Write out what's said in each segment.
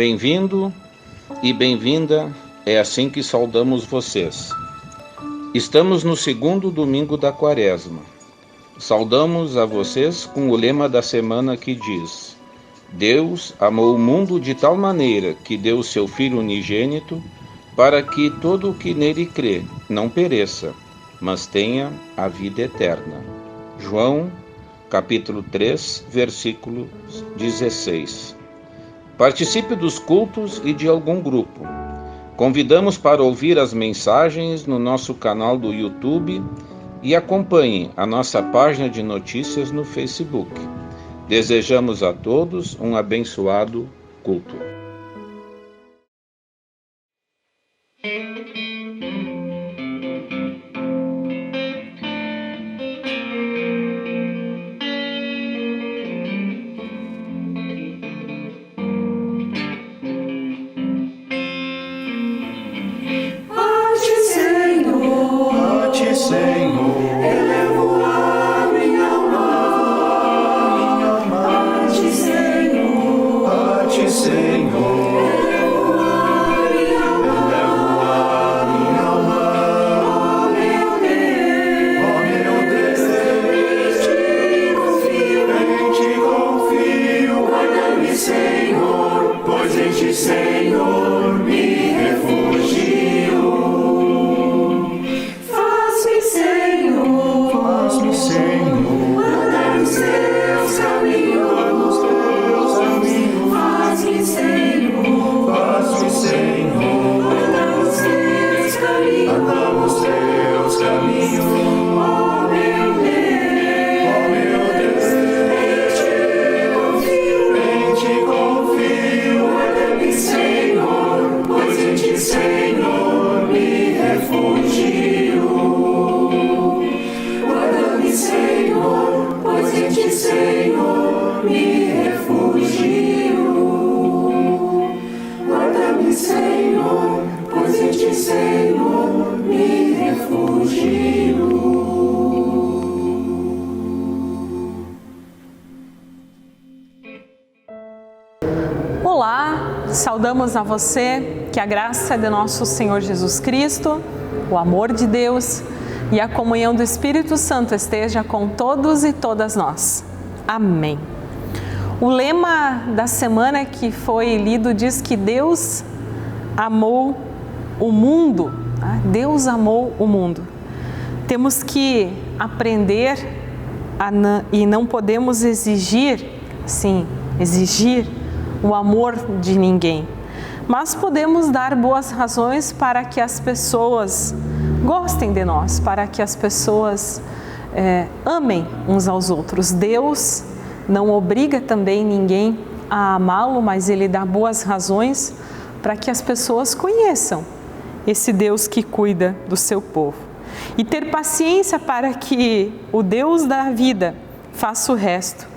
Bem-vindo e bem-vinda, é assim que saudamos vocês. Estamos no segundo domingo da Quaresma. Saudamos a vocês com o lema da semana que diz: Deus amou o mundo de tal maneira que deu o seu Filho unigênito para que todo o que nele crê não pereça, mas tenha a vida eterna. João, capítulo 3, versículo 16. Participe dos cultos e de algum grupo. Convidamos para ouvir as mensagens no nosso canal do YouTube e acompanhe a nossa página de notícias no Facebook. Desejamos a todos um abençoado culto. Olá, saudamos a você, que a graça de nosso Senhor Jesus Cristo, o amor de Deus e a comunhão do Espírito Santo esteja com todos e todas nós. Amém. O lema da semana que foi lido diz que Deus amou o mundo. Deus amou o mundo. Temos que aprender e não podemos exigir o amor de ninguém. Mas podemos dar boas razões para que as pessoas gostem de nós, para que as pessoas amem uns aos outros. Deus não obriga também ninguém a amá-lo, mas Ele dá boas razões para que as pessoas conheçam esse Deus que cuida do seu povo. E ter paciência para que o Deus da vida faça o resto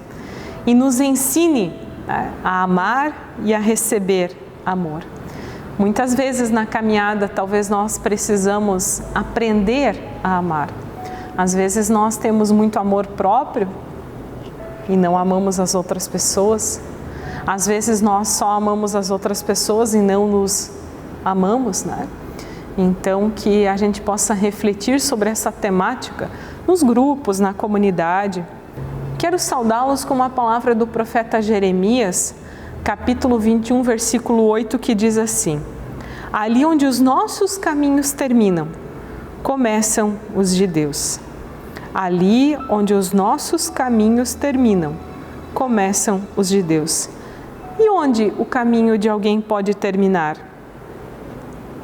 e nos ensine a amar e a receber amor. Muitas vezes na caminhada, talvez nós precisamos aprender a amar. Às vezes nós temos muito amor próprio e não amamos as outras pessoas. Às vezes nós só amamos as outras pessoas e não nos amamos, né? Então, que a gente possa refletir sobre essa temática nos grupos, na comunidade. Quero saudá-los com uma palavra do profeta Jeremias, capítulo 21, versículo 8, que diz assim: Ali onde os nossos caminhos terminam, começam os de Deus. Ali onde os nossos caminhos terminam, começam os de Deus. E onde o caminho de alguém pode terminar?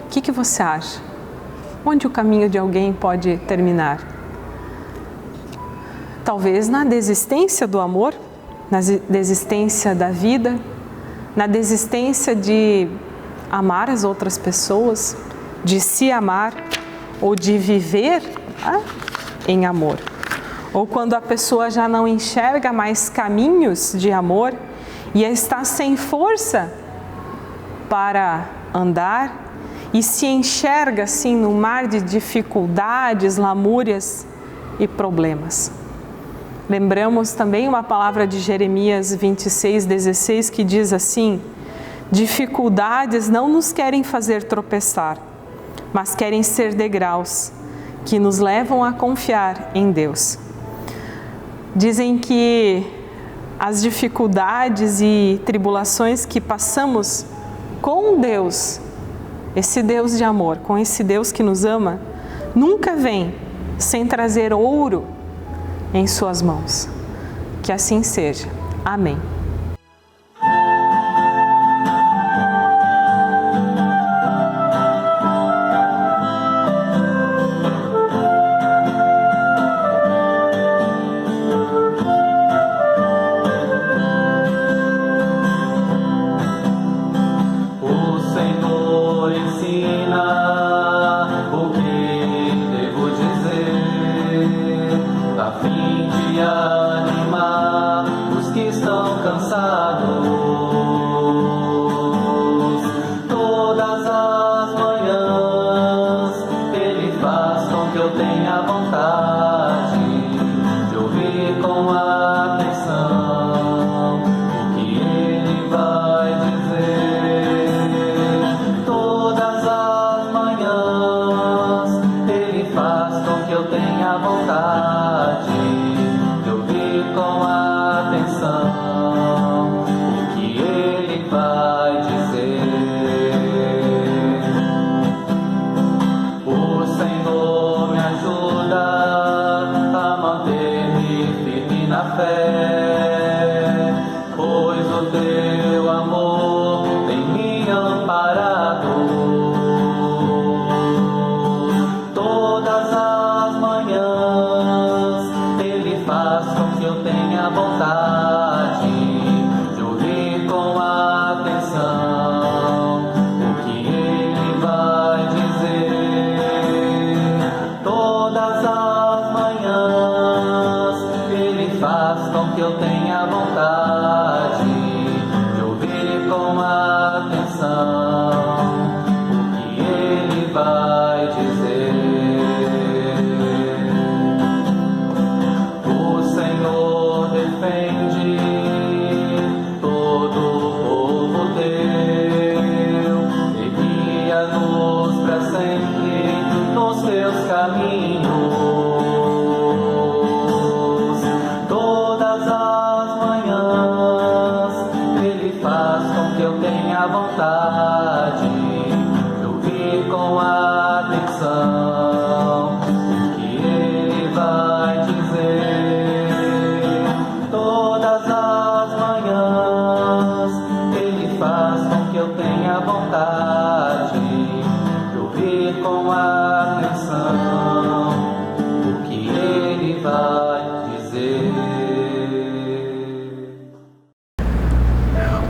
O que você acha? Onde o caminho de alguém pode terminar? Talvez na desistência do amor, na desistência da vida, na desistência de amar as outras pessoas, de se amar ou de viver em amor. Ou quando a pessoa já não enxerga mais caminhos de amor e está sem força para andar e se enxerga assim no mar de dificuldades, lamúrias e problemas. Lembramos também uma palavra de Jeremias 26, 16, que diz assim: Dificuldades não nos querem fazer tropeçar, mas querem ser degraus que nos levam a confiar em Deus. Dizem que as dificuldades e tribulações que passamos com Deus, esse Deus de amor, com esse Deus que nos ama, nunca vem sem trazer ouro em suas mãos. Que assim seja. Amém.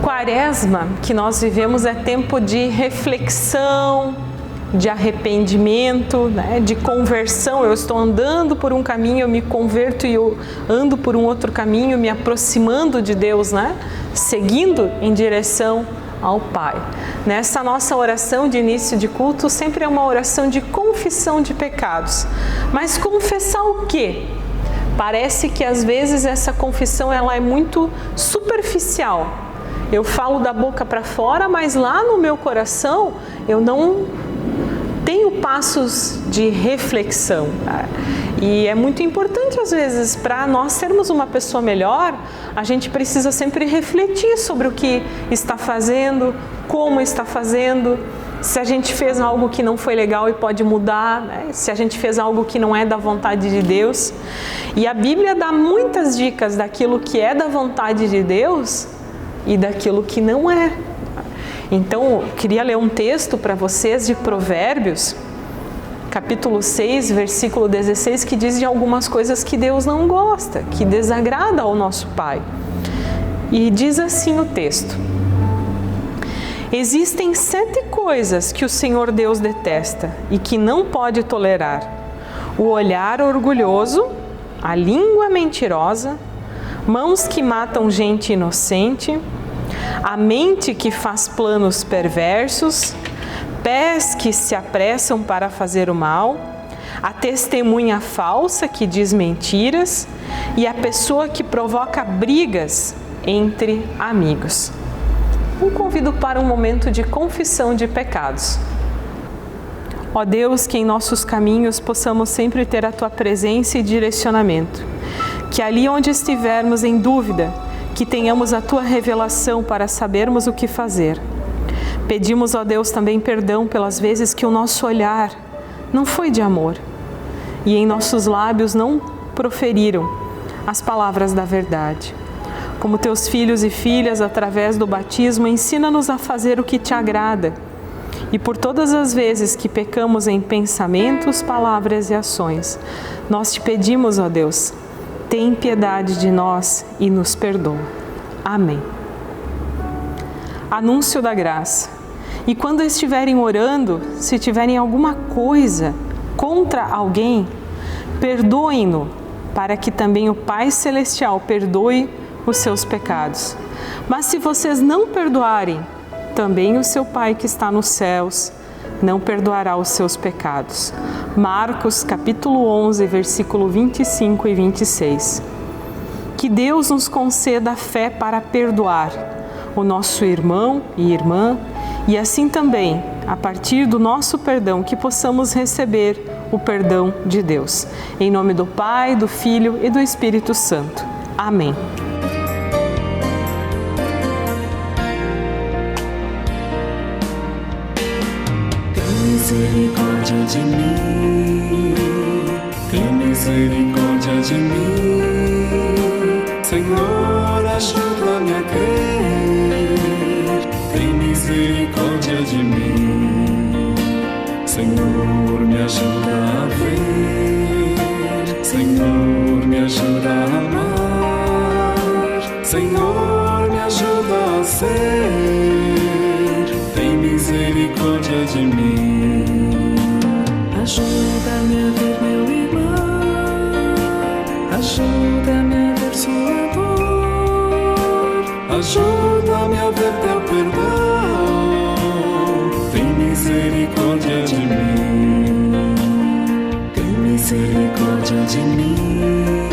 Quaresma que nós vivemos é tempo de reflexão, de arrependimento, né? De conversão. Eu estou andando por um caminho, eu me converto e eu ando por um outro caminho, me aproximando de Deus, né? Seguindo em direção ao Pai. Nessa nossa oração de início de culto sempre é uma oração de confissão de pecados. Mas confessar o quê? Parece que às vezes essa confissão ela é muito superficial. Eu falo da boca para fora, mas lá no meu coração eu não tenho passos de reflexão. E é muito importante às vezes, para nós sermos uma pessoa melhor, a gente precisa sempre refletir sobre o que está fazendo, como está fazendo, se a gente fez algo que não foi legal e pode mudar, né? Se a gente fez algo que não é da vontade de Deus. E a Bíblia dá muitas dicas daquilo que é da vontade de Deus e daquilo que não é. Então, eu queria ler um texto para vocês de Provérbios, capítulo 6, versículo 16, que diz de algumas coisas que Deus não gosta, que desagrada ao nosso Pai. E diz assim o texto: existem 7 coisas que o Senhor Deus detesta e que não pode tolerar: o olhar orgulhoso, a língua mentirosa, mãos que matam gente inocente, a mente que faz planos perversos, pés que se apressam para fazer o mal, a testemunha falsa que diz mentiras e a pessoa que provoca brigas entre amigos. um convido para um momento de confissão de pecados. Ó Deus, que em nossos caminhos possamos sempre ter a Tua presença e direcionamento. Que ali onde estivermos em dúvida, que tenhamos a Tua revelação para sabermos o que fazer. Pedimos, ó Deus, também perdão pelas vezes que o nosso olhar não foi de amor e em nossos lábios não proferiram as palavras da verdade. Como Teus filhos e filhas, através do batismo, ensina-nos a fazer o que Te agrada. E por todas as vezes que pecamos em pensamentos, palavras e ações, nós Te pedimos, ó Deus, tem piedade de nós e nos perdoa. Amém. Anúncio da graça. E quando estiverem orando, se tiverem alguma coisa contra alguém, perdoem-no, para que também o Pai Celestial perdoe os seus pecados. Mas se vocês não perdoarem, também o seu Pai que está nos céus não perdoará os seus pecados. Marcos capítulo 11, versículo 25 e 26. Que Deus nos conceda a fé para perdoar o nosso irmão e irmã, e assim também, a partir do nosso perdão, que possamos receber o perdão de Deus. Em nome do Pai, do Filho e do Espírito Santo. Amém. Misericórdia de mim, tem misericórdia de mim, Senhor, ajuda-me a crer, tem misericórdia de mim, Senhor, me ajuda a ver, Senhor, me ajuda a amar, Senhor, me ajuda a ser, tem misericórdia de mim. Ajuda-me a ver meu irmão, ajuda-me a ver sua dor, ajuda-me a ver teu perdão, tem misericórdia de mim, tem misericórdia de mim,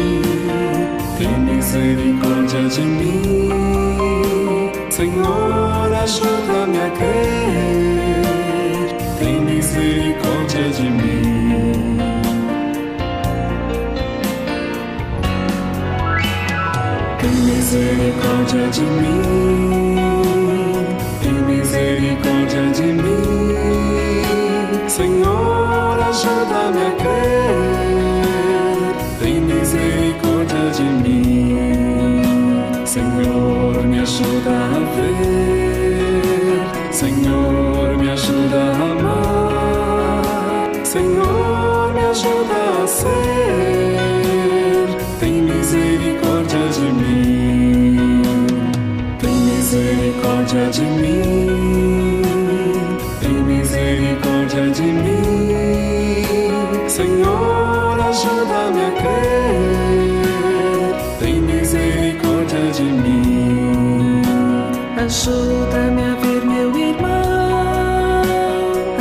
tem misericórdia de mim, Senhor, ajuda-me a crer, tem misericórdia de mim. Tem misericórdia de mim, tem misericórdia de mim, Senhor, ajuda-me a crer, tem misericórdia de mim, Senhor, me ajuda a ver, Senhor, me ajuda a amar, Senhor, me ajuda a ser, tem misericórdia de mim, tem misericórdia de mim, tem misericórdia de mim, Senhor, ajuda-me a crer, tem misericórdia de mim, ajuda-me a ver meu irmão,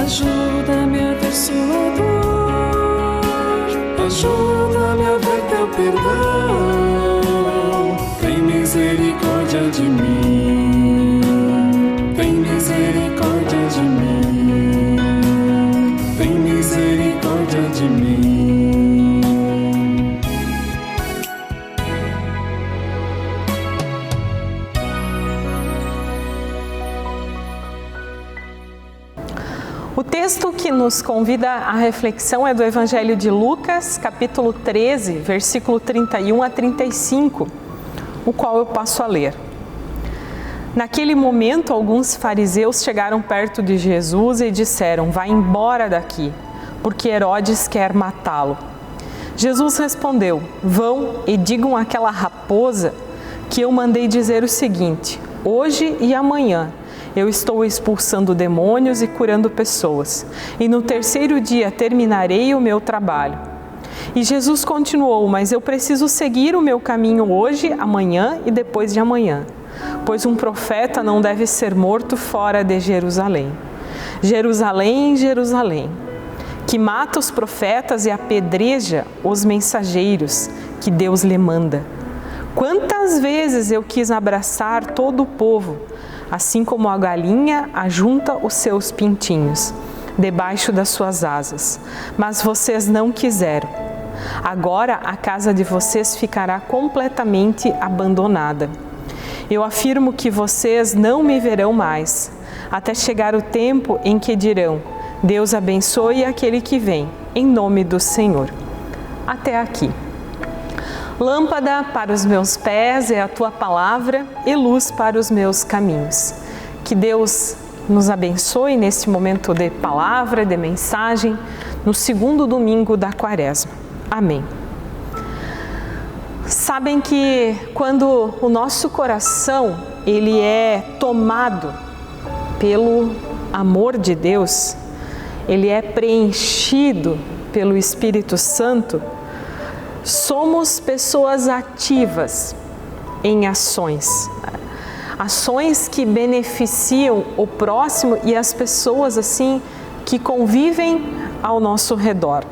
ajuda-me a ver sua dor, ajuda-me a ver teu perdão, tem misericórdia de mim, tem misericórdia de mim, tem misericórdia de mim. O texto que nos convida à reflexão é do Evangelho de Lucas, capítulo 13, versículo 31 a 35, o qual eu passo a ler. Naquele momento, alguns fariseus chegaram perto de Jesus e disseram: "Vá embora daqui, porque Herodes quer matá-lo." Jesus respondeu: "Vão e digam àquela raposa que eu mandei dizer o seguinte: hoje e amanhã eu estou expulsando demônios e curando pessoas, e no terceiro dia terminarei o meu trabalho." E Jesus continuou: "Mas eu preciso seguir o meu caminho hoje, amanhã e depois de amanhã, pois um profeta não deve ser morto fora de Jerusalém. Jerusalém, Jerusalém, que mata os profetas e apedreja os mensageiros que Deus lhe manda. Quantas vezes eu quis abraçar todo o povo, assim como a galinha ajunta os seus pintinhos debaixo das suas asas. Mas vocês não quiseram. Agora a casa de vocês ficará completamente abandonada. Eu afirmo que vocês não me verão mais, até chegar o tempo em que dirão: Deus abençoe aquele que vem, em nome do Senhor. Até aqui. Lâmpada para os meus pés é a tua palavra e luz para os meus caminhos. Que Deus nos abençoe neste momento de palavra, de mensagem, no segundo domingo da Quaresma. Amém. Sabem que quando o nosso coração ele é tomado pelo amor de Deus, ele é preenchido pelo Espírito Santo, somos pessoas ativas em ações. Ações que beneficiam o próximo e as pessoas assim que convivem ao nosso redor.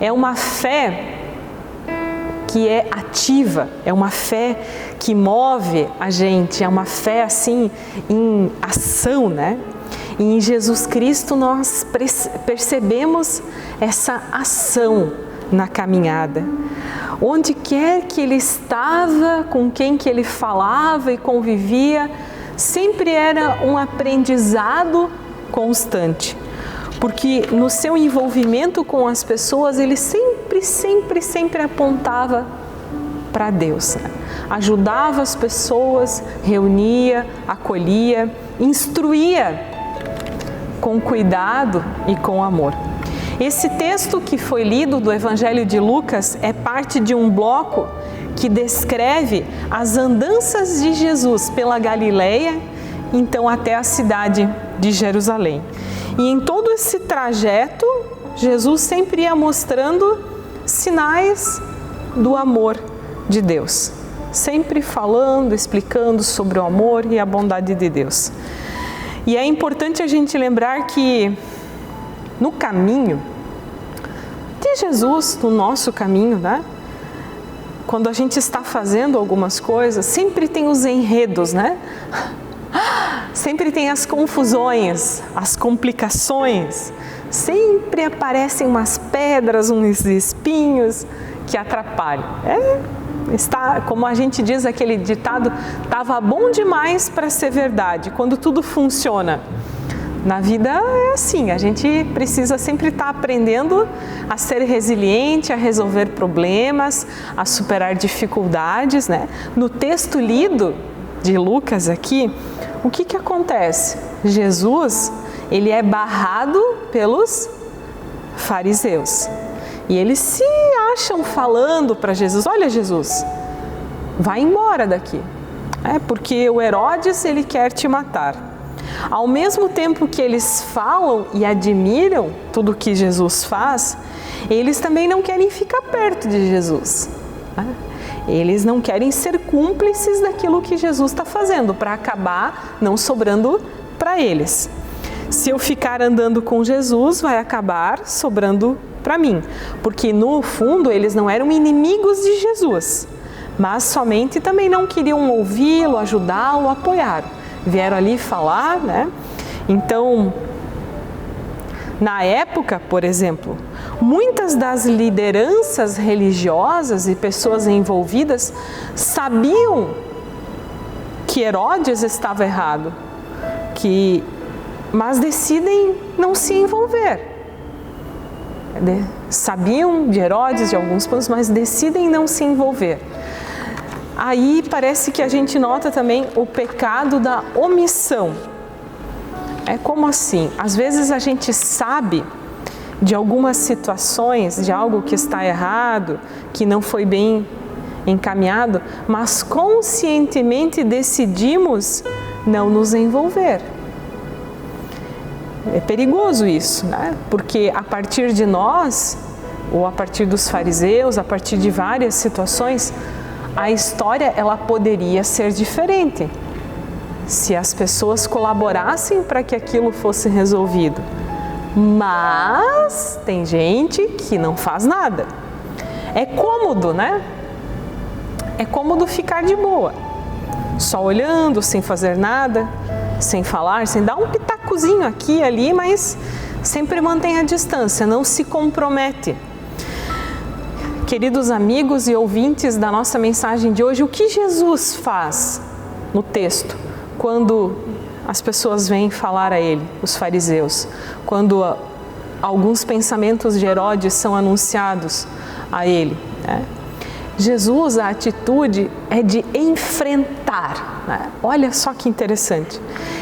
É uma fé que é ativa, é uma fé que move a gente, é uma fé assim em ação, né? E em Jesus Cristo nós percebemos essa ação na caminhada. Onde quer que ele estava, com quem que ele falava e convivia, sempre era um aprendizado constante. Porque no seu envolvimento com as pessoas, ele sempre apontava para Deus. Né? Ajudava as pessoas, reunia, acolhia, instruía com cuidado e com amor. Esse texto que foi lido do Evangelho de Lucas é parte de um bloco que descreve as andanças de Jesus pela Galileia, então até a cidade de Jerusalém. E em todo esse trajeto, Jesus sempre ia mostrando sinais do amor de Deus. Sempre falando, explicando sobre o amor e a bondade de Deus. E é importante a gente lembrar que no caminho de Jesus, no nosso caminho, né? Quando a gente está fazendo algumas coisas, sempre tem os enredos, né? Sempre tem as confusões, as complicações, sempre aparecem umas pedras, uns espinhos que atrapalham. Como a gente diz aquele ditado, estava bom demais para ser verdade, quando tudo funciona. Na vida é assim, a gente precisa sempre estar aprendendo a ser resiliente, a resolver problemas, a superar dificuldades, né? No texto lido de Lucas aqui, o que acontece? Jesus, ele é barrado pelos fariseus. E eles se acham falando para Jesus: olha, Jesus, vai embora daqui. Porque o Herodes, ele quer te matar. Ao mesmo tempo que eles falam e admiram tudo que Jesus faz, eles também não querem ficar perto de Jesus. Eles não querem ser cúmplices daquilo que Jesus está fazendo, para acabar não sobrando para eles. Se eu ficar andando com Jesus, vai acabar sobrando para mim, porque no fundo eles não eram inimigos de Jesus, mas somente também não queriam ouvi-lo, ajudá-lo, apoiar. Vieram ali falar, né? Então, na época, por exemplo, muitas das lideranças religiosas e pessoas envolvidas sabiam que Herodes estava errado, mas decidem não se envolver. Sabiam de Herodes, de alguns planos, mas decidem não se envolver. Aí parece que a gente nota também o pecado da omissão. Como assim? Às vezes a gente sabe de algumas situações, de algo que está errado, que não foi bem encaminhado, mas conscientemente decidimos não nos envolver. É perigoso isso, né? Porque a partir de nós, ou a partir dos fariseus, a partir de várias situações, a história ela poderia ser diferente se as pessoas colaborassem para que aquilo fosse resolvido. Mas tem gente que não faz nada. É cômodo, né? É cômodo ficar de boa, só olhando, sem fazer nada. sem falar, sem dar um pitacozinho aqui e ali, mas sempre mantém a distância, não se compromete. Queridos amigos e ouvintes da nossa mensagem de hoje, o que Jesus faz no texto quando as pessoas vêm falar a ele, os fariseus, quando alguns pensamentos de Herodes são anunciados a ele, né? Jesus, a atitude é de enfrentar, né? Olha só que interessante.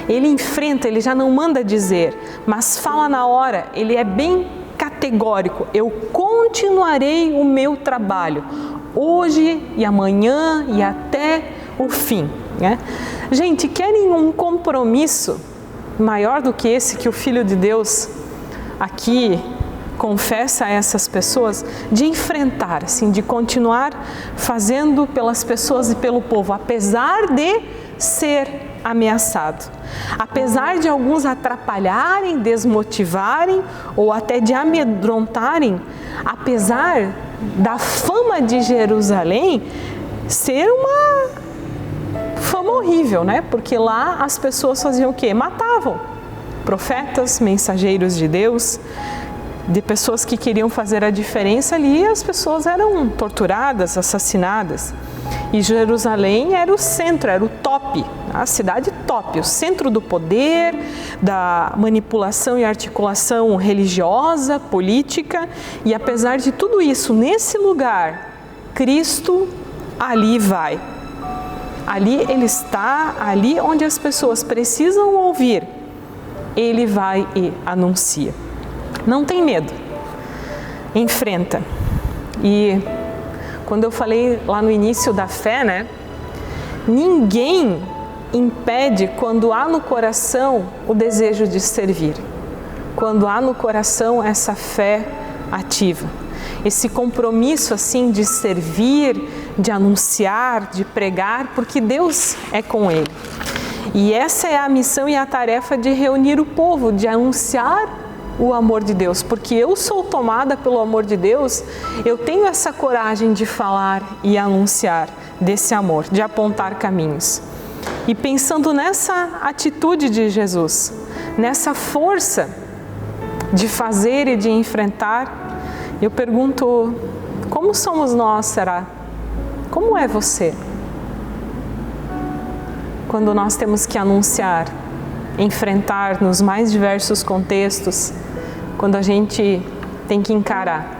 Ele enfrenta, ele já não manda dizer, mas fala na hora, ele é bem categórico. Eu continuarei o meu trabalho, hoje e amanhã e até o fim, né? Gente, querem um compromisso maior do que esse que o Filho de Deus aqui confessa a essas pessoas, de enfrentar, assim, de continuar fazendo pelas pessoas e pelo povo, apesar de ser ameaçado, apesar de alguns atrapalharem, desmotivarem ou até de amedrontarem, apesar da fama de Jerusalém ser uma fama horrível, né? Porque lá as pessoas faziam o quê? Matavam profetas, mensageiros de Deus, de pessoas que queriam fazer a diferença ali, as pessoas eram torturadas, assassinadas. E Jerusalém era o centro, era o top, a cidade top, o centro do poder, da manipulação e articulação religiosa, política. E apesar de tudo isso, nesse lugar, Cristo ali vai. Ali ele está, ali onde as pessoas precisam ouvir, ele vai e anuncia. Não tem medo, enfrenta. E quando eu falei lá no início da fé, né? Ninguém impede quando há no coração o desejo de servir, quando há no coração essa fé ativa, esse compromisso assim de servir, de anunciar, de pregar, porque Deus é com ele. E essa é a missão e a tarefa de reunir o povo, de anunciar o amor de Deus, porque eu sou tomada pelo amor de Deus, eu tenho essa coragem de falar e anunciar desse amor, de apontar caminhos. E pensando nessa atitude de Jesus, nessa força de fazer e de enfrentar, eu pergunto, como somos nós, será? Como é você? Quando nós temos que anunciar, enfrentar nos mais diversos contextos, quando a gente tem que encarar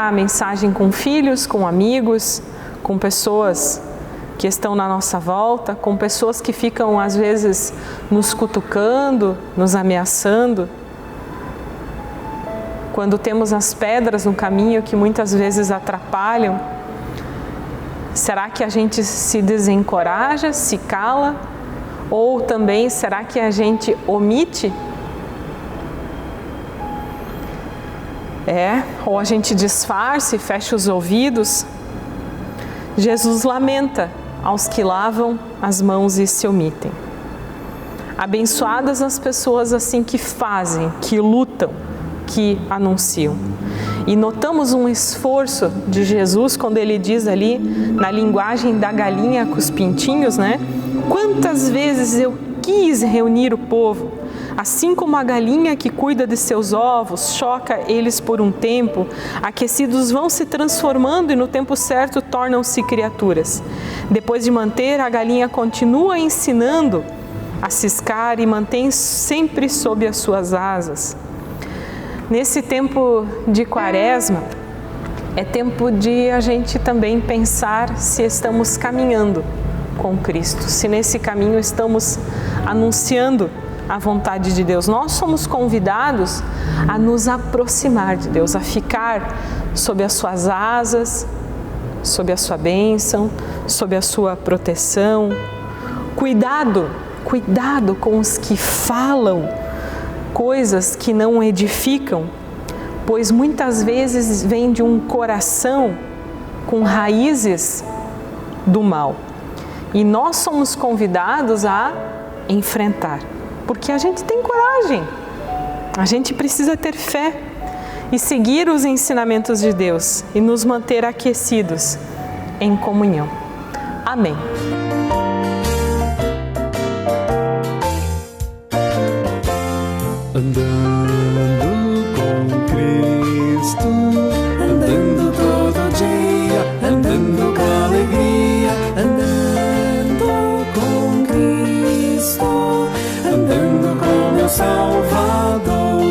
a mensagem com filhos, com amigos, com pessoas que estão na nossa volta, com pessoas que ficam às vezes nos cutucando, nos ameaçando. Quando temos as pedras no caminho que muitas vezes atrapalham, será que a gente se desencoraja, se cala? Ou também será que a gente omite? Ou a gente disfarça e fecha os ouvidos? Jesus lamenta aos que lavam as mãos e se omitem. Abençoadas as pessoas assim que fazem, que lutam, que anunciam. E notamos um esforço de Jesus quando ele diz ali, na linguagem da galinha com os pintinhos, né? Quantas vezes eu quis reunir o povo, assim como a galinha que cuida de seus ovos, choca eles por um tempo, aquecidos vão se transformando e no tempo certo tornam-se criaturas. Depois de manter, a galinha continua ensinando a ciscar e mantém sempre sob as suas asas. Nesse tempo de Quaresma, é tempo de a gente também pensar se estamos caminhando com Cristo, se nesse caminho estamos anunciando a vontade de Deus. Nós somos convidados a nos aproximar de Deus, a ficar sob as suas asas, sob a sua bênção, sob a sua proteção. Cuidado com os que falam coisas que não edificam, pois muitas vezes vem de um coração com raízes do mal. E nós somos convidados a enfrentar, porque a gente tem coragem, a gente precisa ter fé e seguir os ensinamentos de Deus e nos manter aquecidos em comunhão. Amém. andando com Cristo, andando todo dia, andando com alegria, andando com Cristo, andando com meu Salvador,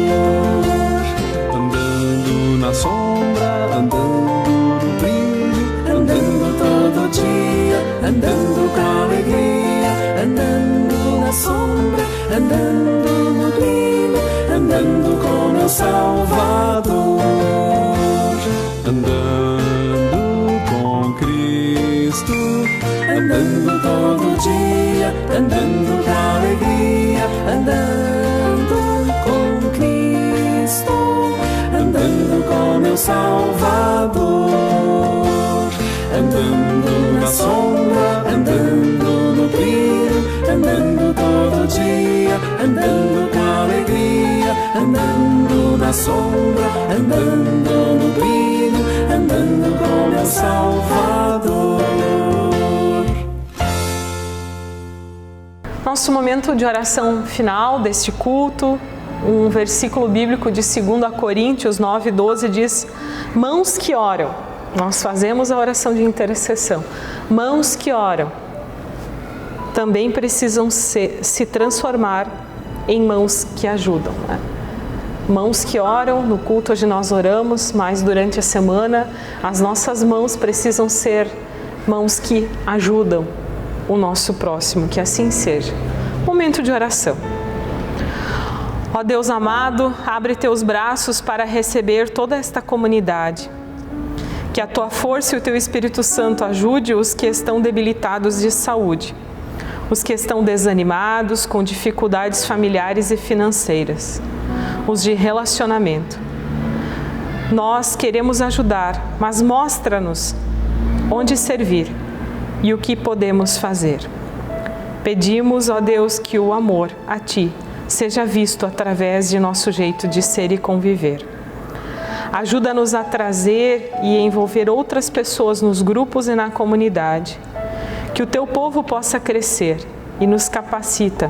andando na sombra, andando no brilho, andando todo dia, andando com alegria, andando na sombra, andando no brilho, andando com meu Salvador, andando com Cristo, andando todo dia, andando com alegria, andando com Cristo, andando com meu Salvador, andando na sombra, andando no brilho, andando todo dia, andando com alegria, andando na sombra, andando no brilho, andando com meu Salvador. Nosso momento de oração final deste culto, um versículo bíblico de 2 Coríntios 9:12 diz: mãos que oram. Nós fazemos a oração de intercessão. Mãos que oram também precisam se transformar em mãos que ajudam, né? Mãos que oram, no culto hoje nós oramos, mas durante a semana as nossas mãos precisam ser mãos que ajudam o nosso próximo, que assim seja. Momento de oração. Ó Deus amado, abre teus braços para receber toda esta comunidade. Que a tua força e o teu Espírito Santo ajude os que estão debilitados de saúde, os que estão desanimados, com dificuldades familiares e financeiras, os de relacionamento. Nós queremos ajudar, mas mostra-nos onde servir e o que podemos fazer. Pedimos, ó Deus, que o amor a Ti seja visto através de nosso jeito de ser e conviver. Ajuda-nos a trazer e envolver outras pessoas nos grupos e na comunidade. Que o Teu povo possa crescer e nos capacita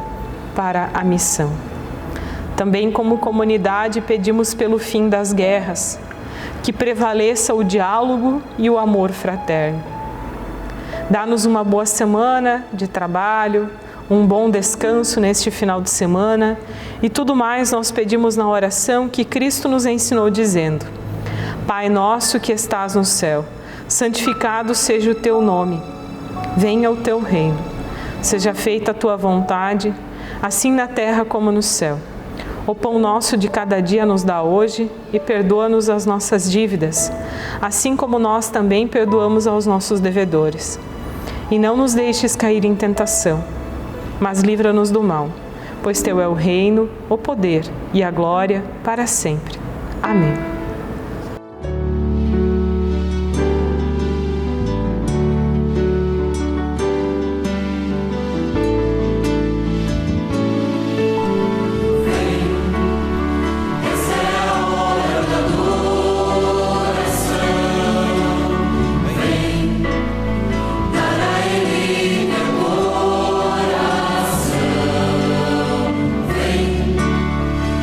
para a missão. Também como comunidade pedimos pelo fim das guerras, que prevaleça o diálogo e o amor fraterno. Dá-nos uma boa semana de trabalho, um bom descanso neste final de semana e tudo mais nós pedimos na oração que Cristo nos ensinou dizendo: Pai nosso que estás no céu, santificado seja o teu nome, venha o teu reino, seja feita a tua vontade, assim na terra como no céu. O pão nosso de cada dia nos dá hoje e perdoa-nos as nossas dívidas, assim como nós também perdoamos aos nossos devedores. E não nos deixes cair em tentação, mas livra-nos do mal, pois Teu é o reino, o poder e a glória para sempre. Amém.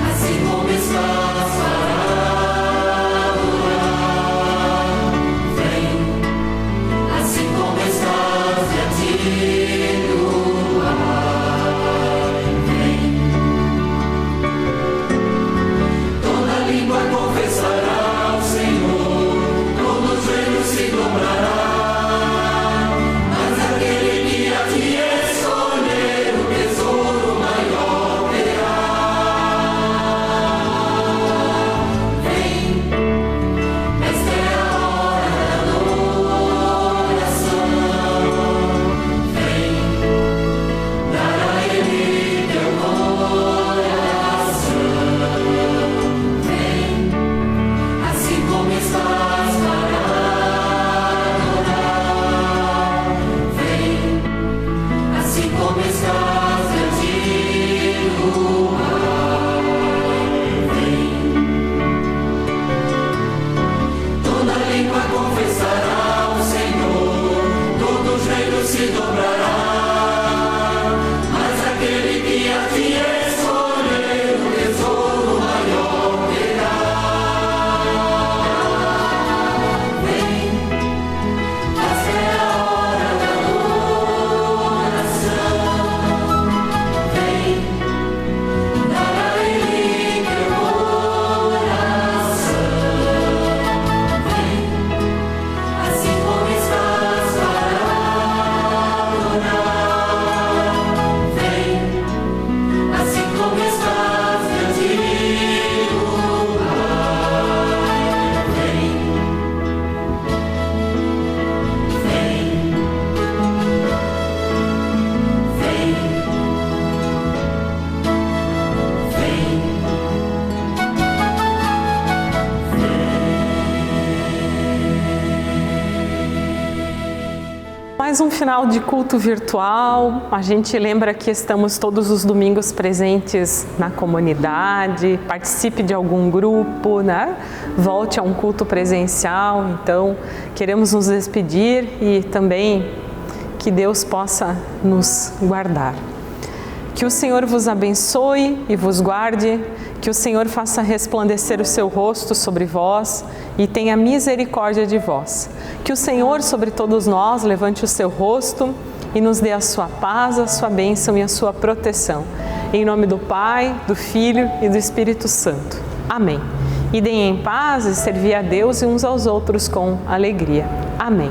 Assim como estás, farás. mais um final de culto virtual. A gente lembra que estamos todos os domingos presentes na comunidade. Participe de algum grupo, né? Volte a um culto presencial. Então, queremos nos despedir e também que Deus possa nos guardar. Que o Senhor vos abençoe e vos guarde, que o Senhor faça resplandecer o seu rosto sobre vós e tenha misericórdia de vós. Que o Senhor sobre todos nós levante o seu rosto e nos dê a sua paz, a sua bênção e a sua proteção. Em nome do Pai, do Filho e do Espírito Santo. Amém. Idem em paz e servi a Deus e uns aos outros com alegria. Amém.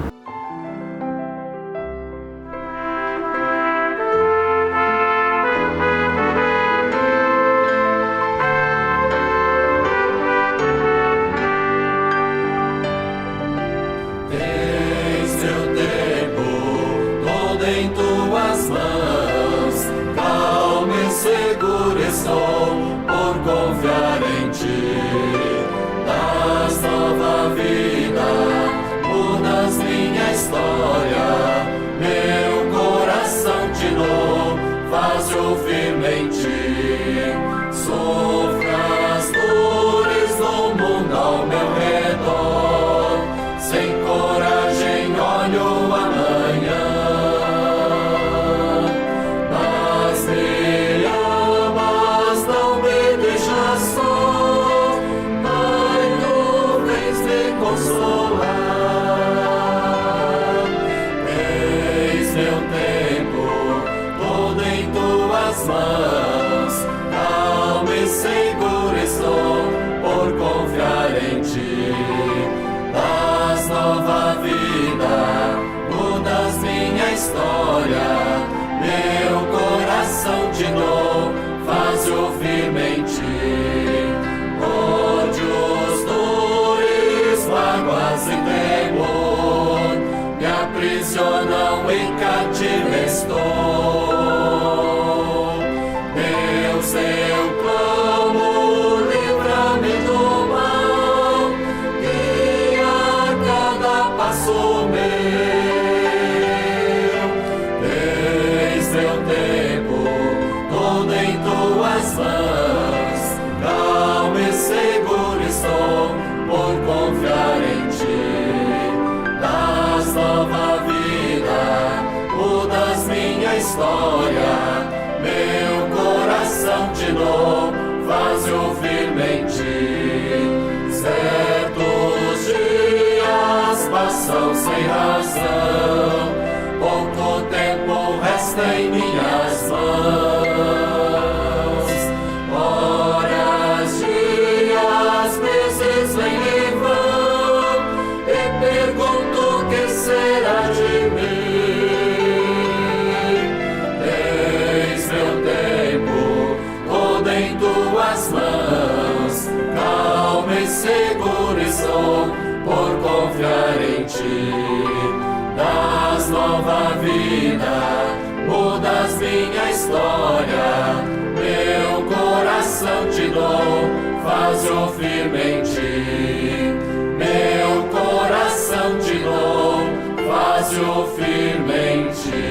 Meu coração te dou, faz-o firme em ti.